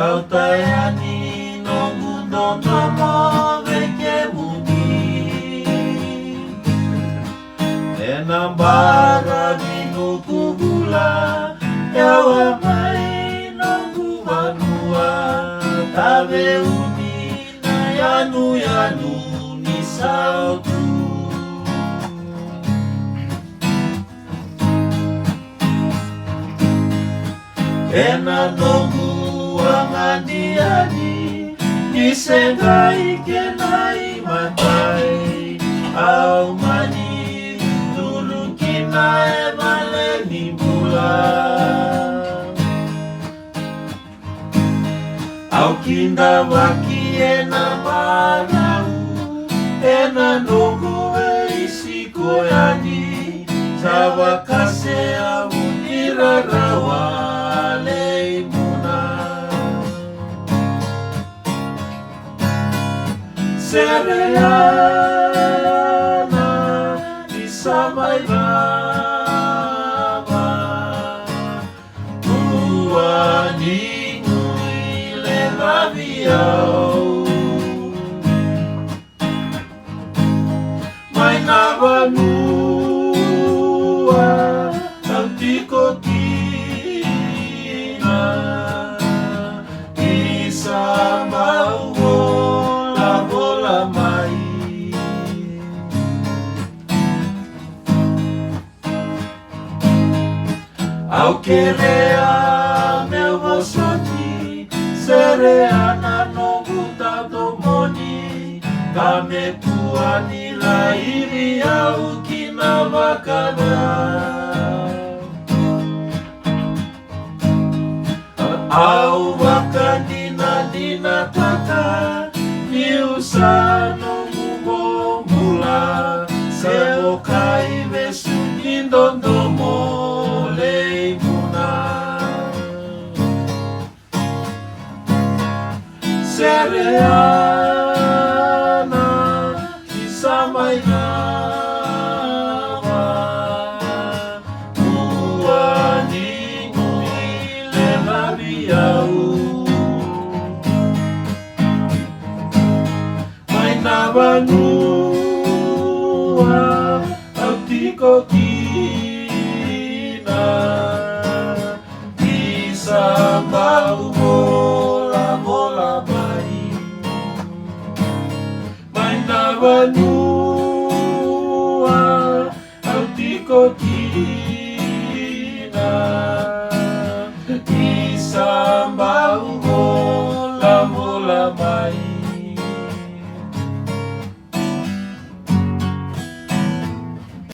Kau tayani no mundo no veke mudi Enambara minu kubula Yawa mai no kubanua Tabe uni na yanu yanu ni sautu Ena nongu angadiani Nisengai kenai matai Au mani dulu kinae maleni bula Au kinda waki ena marau Ena nongu isiko yani Jawa kase au nirarawa Sereana di samai baba Uani ngui le rabiau Mai navanua Tantiko tina Di samau Au kerea meu vosoti Sereana no buta domoni Kame puani la iri au kina wakana Au wakadina dina taka Ni usano mubo mula Seo kai vesu indondomo Sereana di samai nama Uani ngui le rabiau Mai navanua au tiko kina Di sambau Vanua au tiko kina Isambau mola mola mai